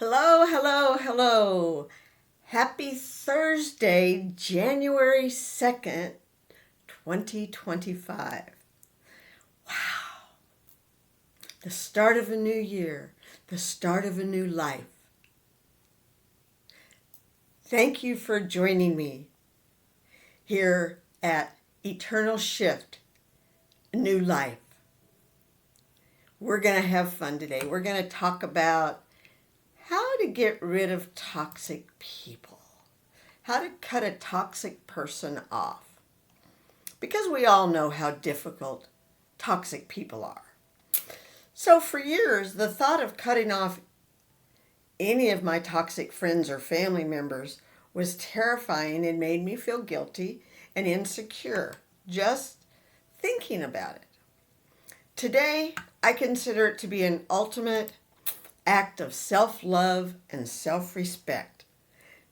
Hello, hello, hello. Happy Thursday, January 2nd, 2025. Wow. The start of a new year, the start of a new life. Thank you for joining me here at Eternal Shift, New Life. We're going to have fun today. We're going to talk about how to get rid of toxic people, how to cut a toxic person off, because we all know how difficult toxic people are. So for years, the thought of cutting off any of my toxic friends or family members was terrifying and made me feel guilty and insecure just thinking about it. Today, I consider it to be an ultimate act of self-love and self-respect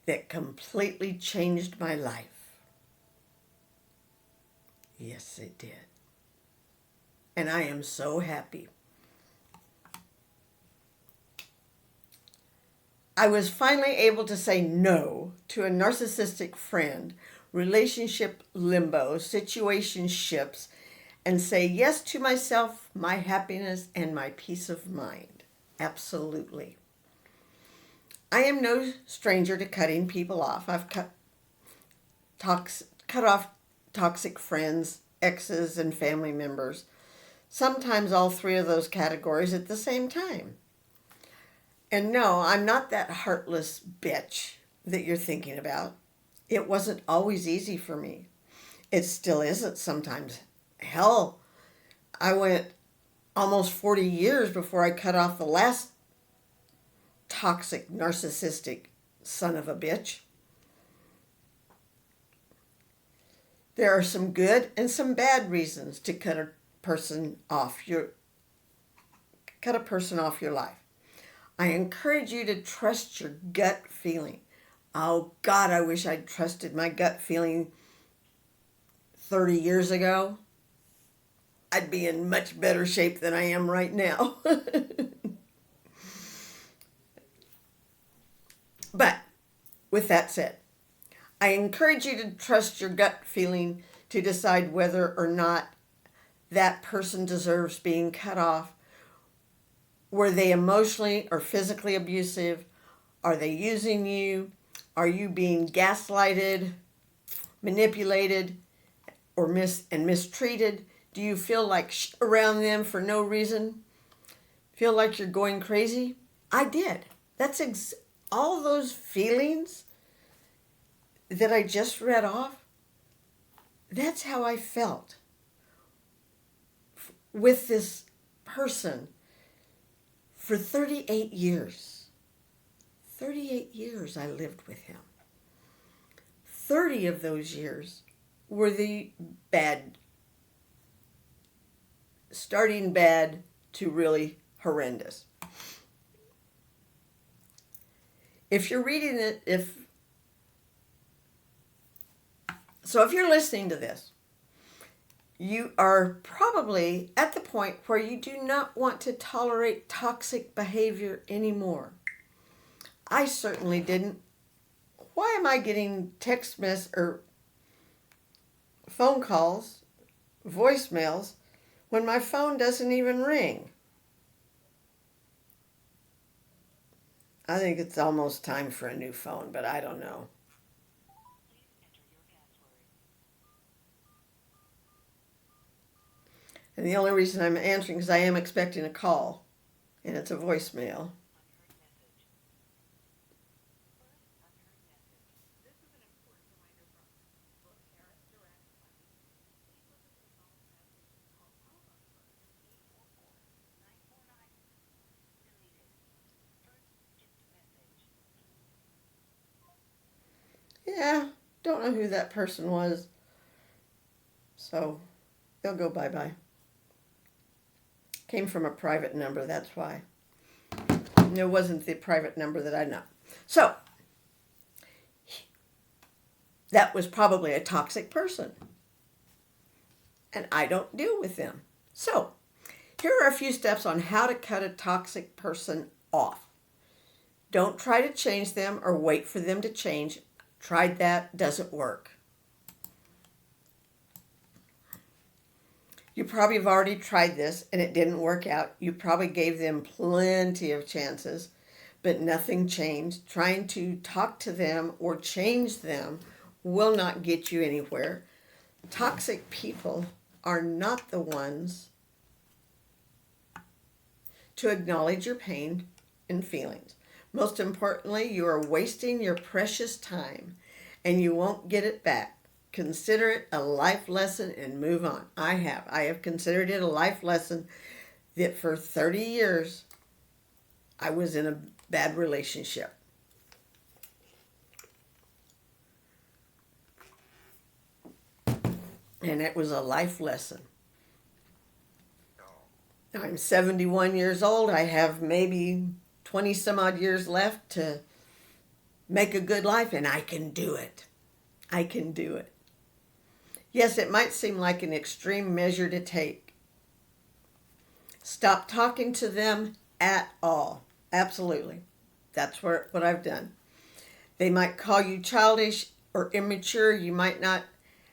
that completely changed my life. Yes, it did. And I am so happy. I was finally able to say no to a narcissistic friend, relationship limbo, situationships, and say yes to myself, my happiness, and my peace of mind. Absolutely. I am no stranger to cutting people off. I've cut off toxic friends, exes, and family members. Sometimes all three of those categories at the same time. And no, I'm not that heartless bitch that you're thinking about. It wasn't always easy for me. It still isn't sometimes. Hell, I went almost 40 years before I cut off the last toxic, narcissistic son of a bitch. There are some good and some bad reasons to cut a person off your life. I encourage you to trust your gut feeling. Oh God, I wish I'd trusted my gut feeling 30 years ago. I'd be in much better shape than I am right now. But with that said, I encourage you to trust your gut feeling to decide whether or not that person deserves being cut off. Were they emotionally or physically abusive? Are they using you? Are you being gaslighted, manipulated, or mistreated? Do you feel like around them for no reason? Feel like you're going crazy? I did. That's all those feelings that I just read off. That's how I felt with this person for 38 years. 38 years I lived with him. 30 of those years were the bad, starting bad to really horrendous. If you're reading it, if you're listening to this, you are probably at the point where you do not want to tolerate toxic behavior anymore. I certainly didn't. Why am I getting text messages or phone calls, voicemails, when my phone doesn't even ring? I think it's almost time for a new phone, but I don't know. And the only reason I'm answering is I am expecting a call, and it's a voicemail. Yeah, don't know who that person was, so they'll go bye-bye. Came from a private number, that's why. It wasn't the private number that I know. So, that was probably a toxic person. And I don't deal with them. So, here are a few steps on how to cut a toxic person off. Don't try to change them or wait for them to change. Tried that, doesn't work. You probably have already tried this and it didn't work out. You probably gave them plenty of chances, but nothing changed. Trying to talk to them or change them will not get you anywhere. Toxic people are not the ones to acknowledge your pain and feelings. Most importantly, you are wasting your precious time and you won't get it back. Consider it a life lesson and move on. I have considered it a life lesson that for 30 years I was in a bad relationship. And it was a life lesson. I'm 71 years old. I have maybe 20 some odd years left to make a good life, and I can do it. I can do it. Yes, it might seem like an extreme measure to take. Stop talking to them at all. Absolutely. That's what I've done. They might call you childish or immature. You might not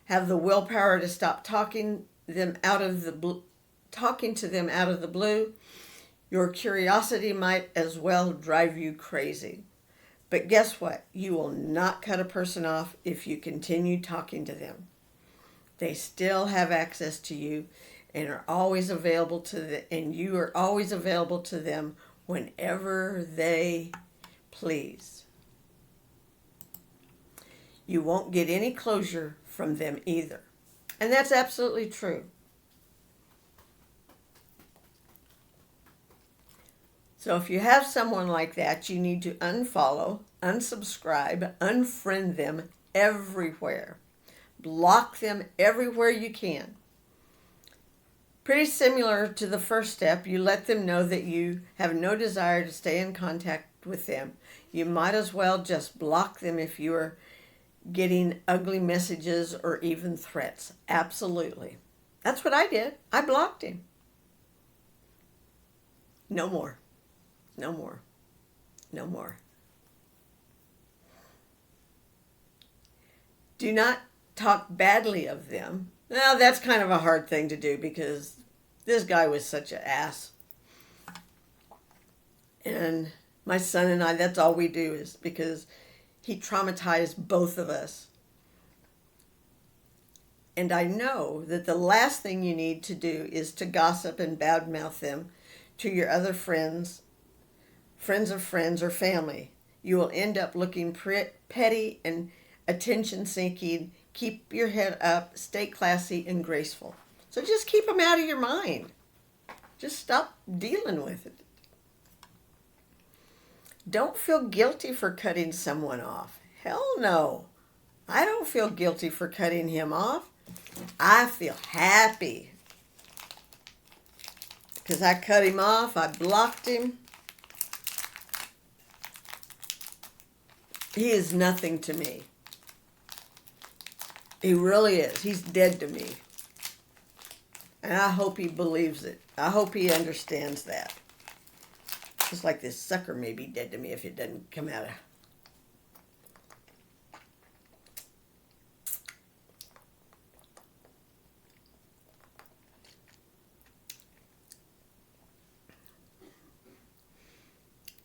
have the willpower to stop talking to them out of the blue. Your curiosity might as well drive you crazy. But guess what? You will not cut a person off if you continue talking to them. They still have access to you and are always available and you are always available to them whenever they please. You won't get any closure from them either. And that's absolutely true. So if you have someone like that, you need to unfollow, unsubscribe, unfriend them everywhere. Block them everywhere you can. Pretty similar to the first step, you let them know that you have no desire to stay in contact with them. You might as well just block them if you are getting ugly messages or even threats. Absolutely. That's what I did. I blocked him. No more. No more. No more. Do not talk badly of them. Now, that's kind of a hard thing to do because this guy was such an ass. And my son and I, that's all we do is because he traumatized both of us. And I know that the last thing you need to do is to gossip and badmouth them to your other friends of friends, or family. You will end up looking petty and attention-seeking. Keep your head up, stay classy and graceful. So just keep them out of your mind. Just stop dealing with it. Don't feel guilty for cutting someone off. Hell no. I don't feel guilty for cutting him off. I feel happy because I cut him off. I blocked him. He is nothing to me. He really is. He's dead to me. And I hope he believes it. I hope he understands that. Just like this sucker may be dead to me if it doesn't come out of...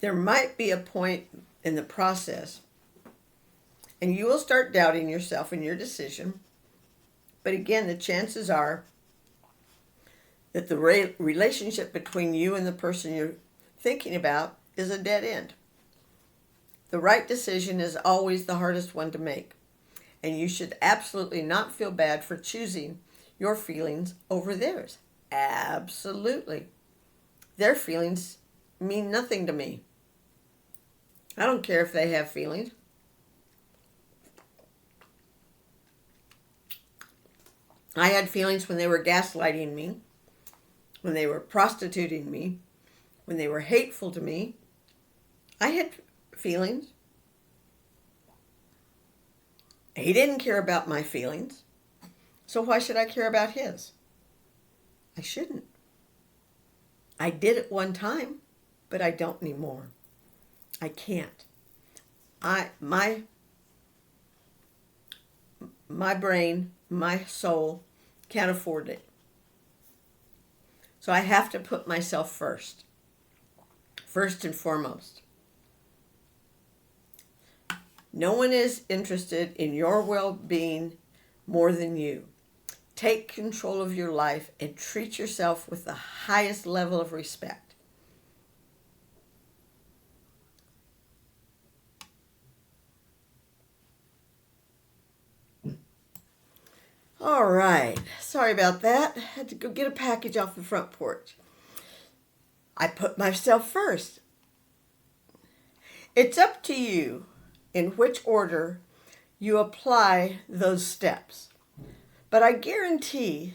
There might be a point in the process and you will start doubting yourself and your decision. But again, the chances are that the relationship between you and the person you're thinking about is a dead end. The right decision is always the hardest one to make. And you should absolutely not feel bad for choosing your feelings over theirs. Absolutely. Their feelings mean nothing to me. I don't care if they have feelings. I had feelings when they were gaslighting me, when they were prostituting me, when they were hateful to me. I had feelings. He didn't care about my feelings, so why should I care about his? I shouldn't. I did at one time, but I don't anymore. I can't. My brain, my soul can't afford it. So I have to put myself first and foremost. No one is interested in your well-being more than you. Take control of your life and treat yourself with the highest level of respect. All right. Sorry about that. I had to go get a package off the front porch. I put myself first. It's up to you in which order you apply those steps. But I guarantee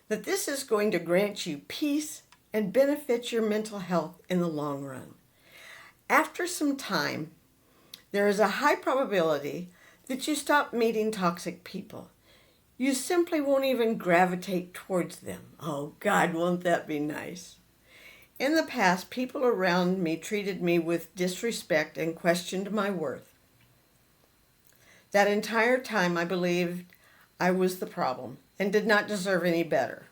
that this is going to grant you peace and benefit your mental health in the long run. After some time, there is a high probability that you stop meeting toxic people. You simply won't even gravitate towards them. Oh God, won't that be nice? In the past, people around me treated me with disrespect and questioned my worth. That entire time I believed I was the problem and did not deserve any better.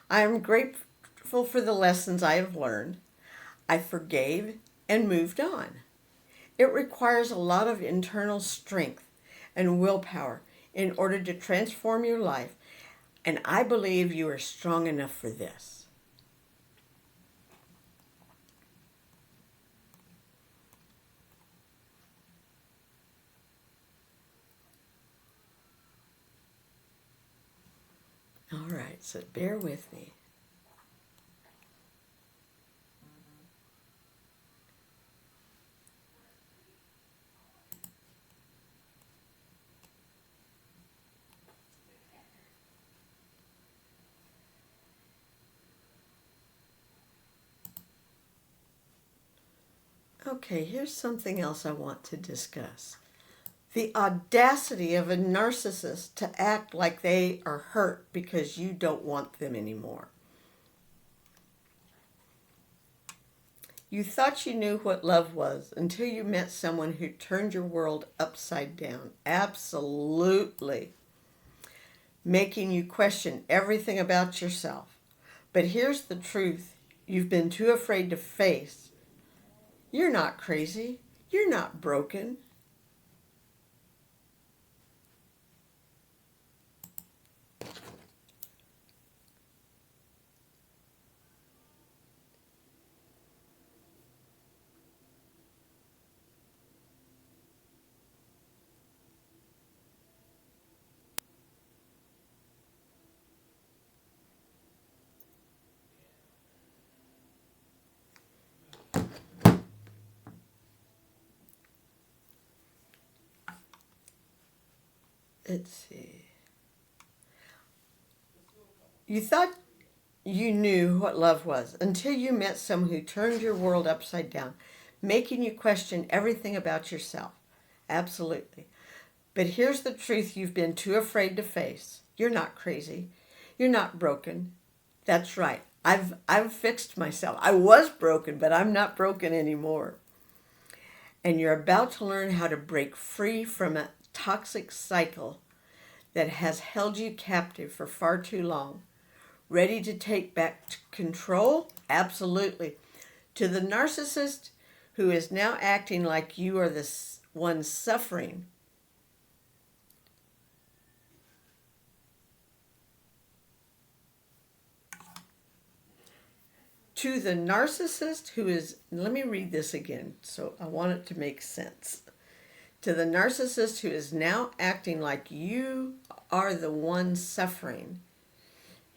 I am grateful for the lessons I have learned. I forgave and moved on. It requires a lot of internal strength and willpower in order to transform your life, and I believe you are strong enough for this. All right, so bear with me. Okay, here's something else I want to discuss. The audacity of a narcissist to act like they are hurt because you don't want them anymore. You thought you knew what love was until you met someone who turned your world upside down. Absolutely. Making you question everything about yourself. But here's the truth you've been too afraid to face. You're not crazy. You're not broken. Let's see. You thought you knew what love was until you met someone who turned your world upside down, making you question everything about yourself. Absolutely. But here's the truth you've been too afraid to face. You're not crazy. You're not broken. That's right. I've fixed myself. I was broken, but I'm not broken anymore. And you're about to learn how to break free from a toxic cycle that has held you captive for far too long. Ready to take back control? Absolutely. To the narcissist who is now acting like you are the one suffering, to the narcissist who is, let me read this again, so I want it to make sense. To the narcissist who is now acting like you are the one suffering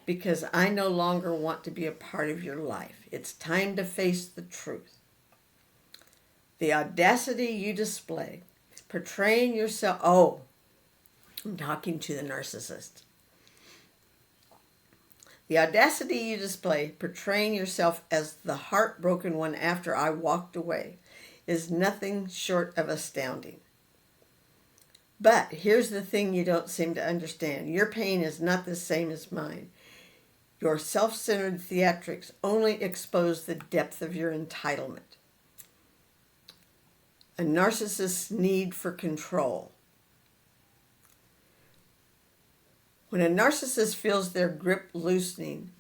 because I no longer want to be a part of your life. It's time to face the truth. The audacity you display, portraying yourself, oh, I'm talking to the narcissist. The audacity you display, portraying yourself as the heartbroken one after I walked away, is nothing short of astounding. But here's the thing you don't seem to understand. Your pain is not the same as mine. Your self-centered theatrics only expose the depth of your entitlement. a narcissist's need for control. When a narcissist feels their grip loosening,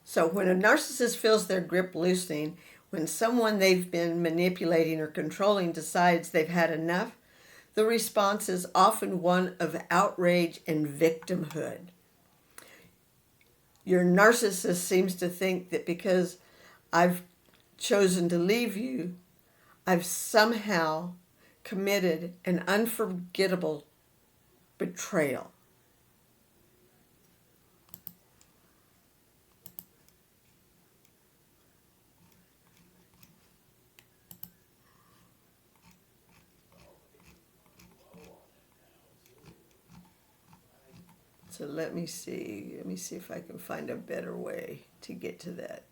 so when a narcissist feels their grip loosening, when someone they've been manipulating or controlling decides they've had enough, the response is often one of outrage and victimhood. Your narcissist seems to think that because I've chosen to leave you, I've somehow committed an unforgettable betrayal. So let me see if I can find a better way to get to that.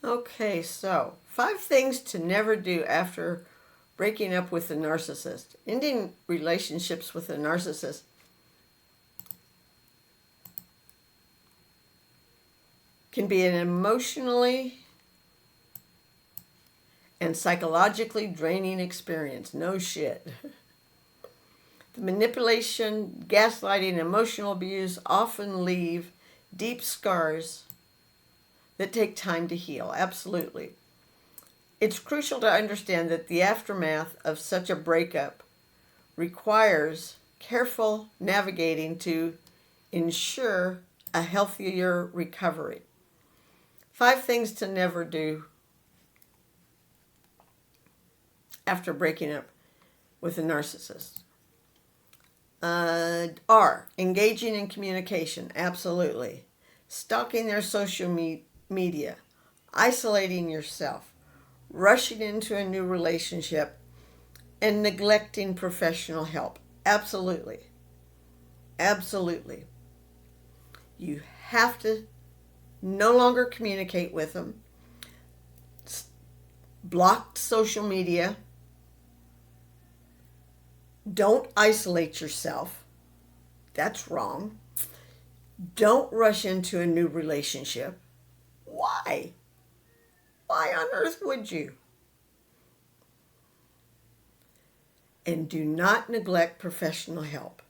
Okay, so 5 things to never do after breaking up with a narcissist. Ending relationships with a narcissist can be an emotionally and psychologically draining experience. No shit. The manipulation, gaslighting, and emotional abuse often leave deep scars that take time to heal. Absolutely. It's crucial to understand that the aftermath of such a breakup requires careful navigating to ensure a healthier recovery. 5 things to never do after breaking up with a narcissist. Are engaging in communication. Absolutely. Stalking their social media. Isolating yourself. Rushing into a new relationship. And neglecting professional help. Absolutely. Absolutely. You have to no longer communicate with them. Block social media. Don't isolate yourself. That's wrong. Don't rush into a new relationship. Why? Why on earth would you? And do not neglect professional help.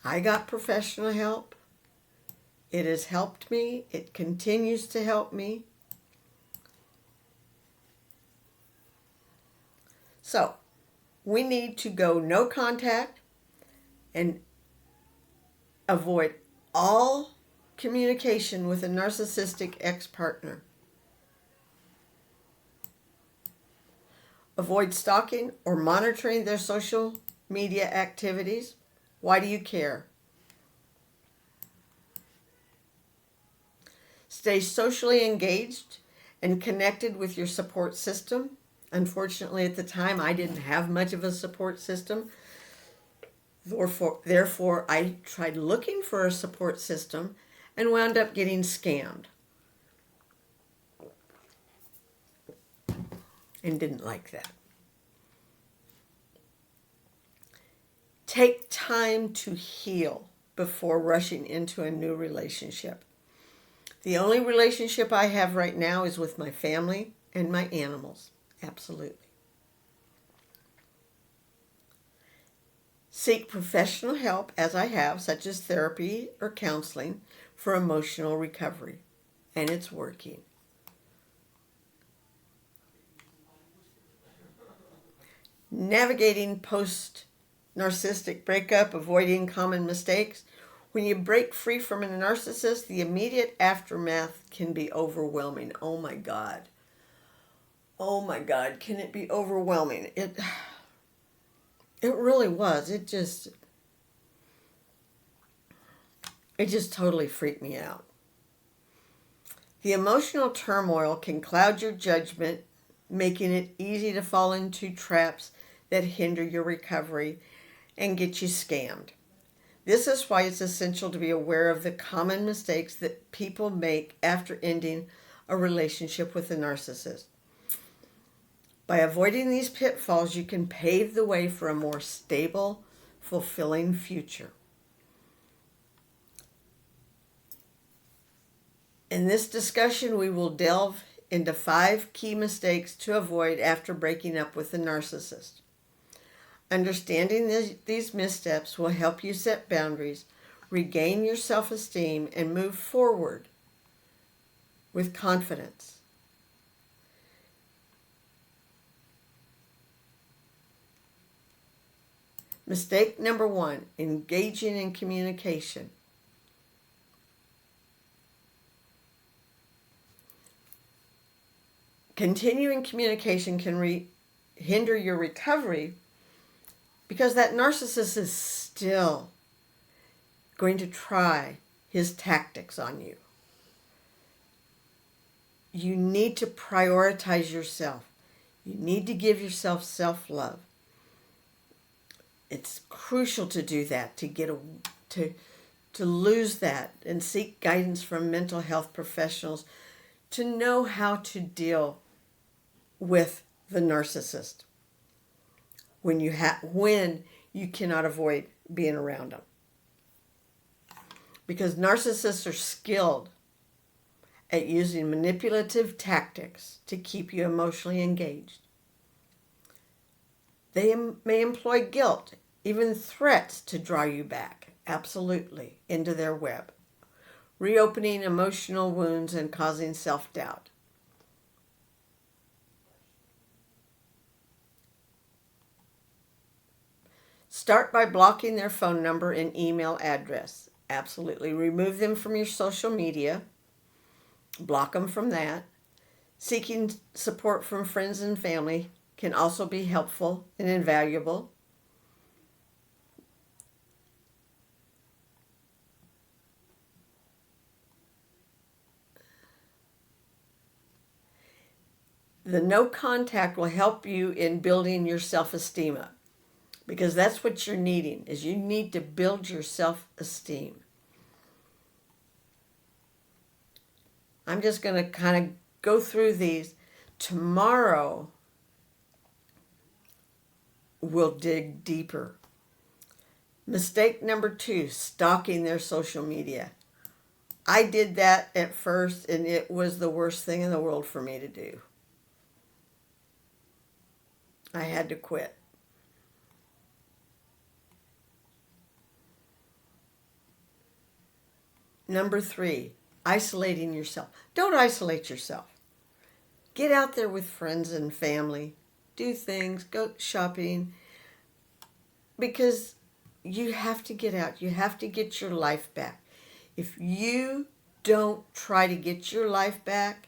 I got professional help. It has helped me. It continues to help me. So, we need to go no contact and avoid all communication with a narcissistic ex-partner. Avoid stalking or monitoring their social media activities. Why do you care? Stay socially engaged and connected with your support system. Unfortunately, at the time, I didn't have much of a support system. Therefore, I tried looking for a support system and wound up getting scammed. And didn't like that. Take time to heal before rushing into a new relationship. The only relationship I have right now is with my family and my animals. Absolutely. Seek professional help, as I have, such as therapy or counseling, for emotional recovery. And it's working. Navigating post-narcissistic breakup, avoiding common mistakes. When you break free from a narcissist, the immediate aftermath can be overwhelming. Oh my God. Oh my God, can it be overwhelming? It really was. It just totally freaked me out. The emotional turmoil can cloud your judgment, making it easy to fall into traps that hinder your recovery and get you scammed. This is why it's essential to be aware of the common mistakes that people make after ending a relationship with a narcissist. By avoiding these pitfalls, you can pave the way for a more stable, fulfilling future. In this discussion, we will delve into 5 key mistakes to avoid after breaking up with a narcissist. Understanding these missteps will help you set boundaries, regain your self-esteem, and move forward with confidence. Mistake number 1, engaging in communication. Continuing communication can hinder your recovery because that narcissist is still going to try his tactics on you. You need to prioritize yourself. You need to give yourself self-love. It's crucial to do that, to lose that, and seek guidance from mental health professionals to know how to deal with the narcissist when you cannot avoid being around them. Because narcissists are skilled at using manipulative tactics to keep you emotionally engaged. They may employ guilt, even threats, to draw you back, absolutely, into their web, reopening emotional wounds and causing self-doubt. Start by blocking their phone number and email address. Absolutely. Remove them from your social media. Block them from that. Seeking support from friends and family can also be helpful and invaluable. The no contact will help you in building your self-esteem up, because that's what you're needing, is you need to build your self-esteem. I'm just going to kind of go through these. Tomorrow, we'll dig deeper. Mistake number 2, stalking their social media. I did that at first, and it was the worst thing in the world for me to do. I had to quit. Number 3, isolating yourself. Don't isolate yourself. Get out there with friends and family. Do things, go shopping. Because you have to get out. You have to get your life back. If you don't try to get your life back,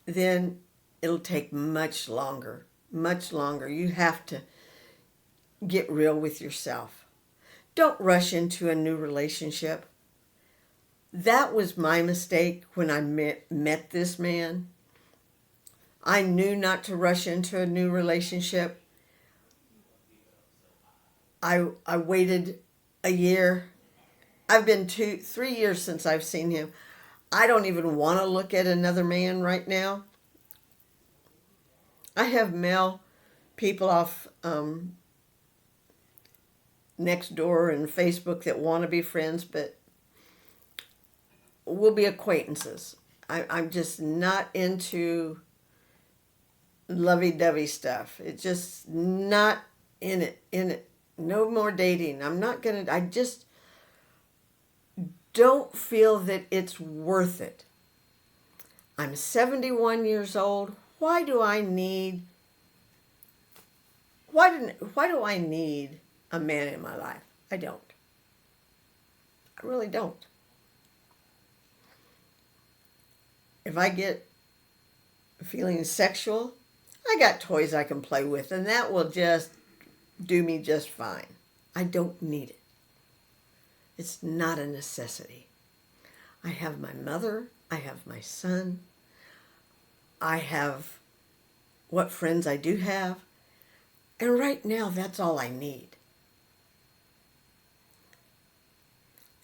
then it'll take much longer. Much longer. You have to get real with yourself. Don't rush into a new relationship. That was my mistake when I met this man. I knew not to rush into a new relationship. I waited a year. I've been 3 years since I've seen him. I don't even want to look at another man right now. I have male people off next door and Facebook that want to be friends, but we'll be acquaintances. I'm just not into lovey-dovey stuff. It's just not in it. No more dating. I just don't feel that it's worth it. I'm 71 years old. Why do I need a man in my life? I don't. I really don't. If I get feeling sexual, I got toys I can play with, and that will just do me just fine. I don't need it. It's not a necessity. I have my mother. I have my son. I have what friends I do have. And right now, that's all I need.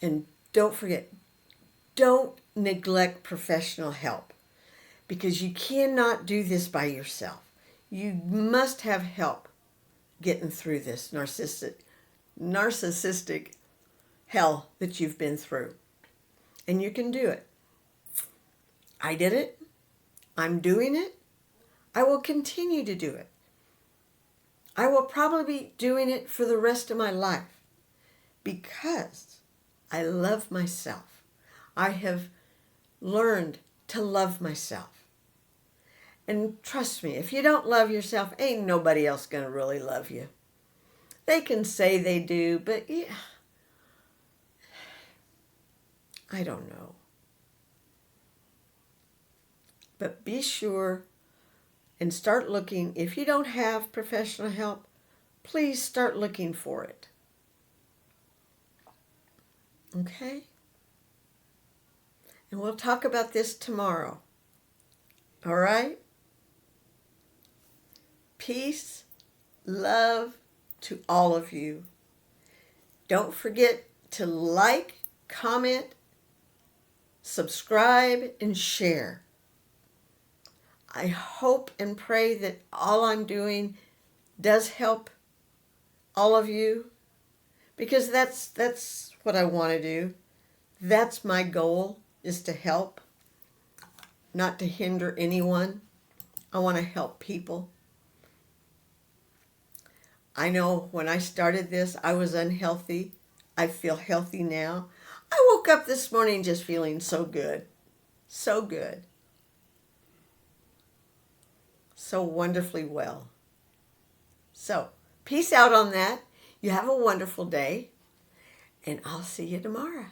And don't forget, don't neglect professional help, because you cannot do this by yourself. You must have help getting through this narcissistic hell that you've been through. And you can do it. I did it. I'm doing it. I will continue to do it. I will probably be doing it for the rest of my life because I love myself. I have learned to love myself. And trust me, if you don't love yourself, ain't nobody else going to really love you. They can say they do, but yeah, I don't know. But be sure and start looking. If you don't have professional help, please start looking for it. Okay? And we'll talk about this tomorrow. All right? Peace, love to all of you. Don't forget to like, comment, subscribe, and share. I hope and pray that all I'm doing does help all of you, because that's what I want to do. That's my goal, is to help, not to hinder anyone. I want to help people. I know when I started this, I was unhealthy. I feel healthy now. I woke up this morning just feeling so good. So good. So wonderfully well. So, peace out on that. You have a wonderful day, and I'll see you tomorrow.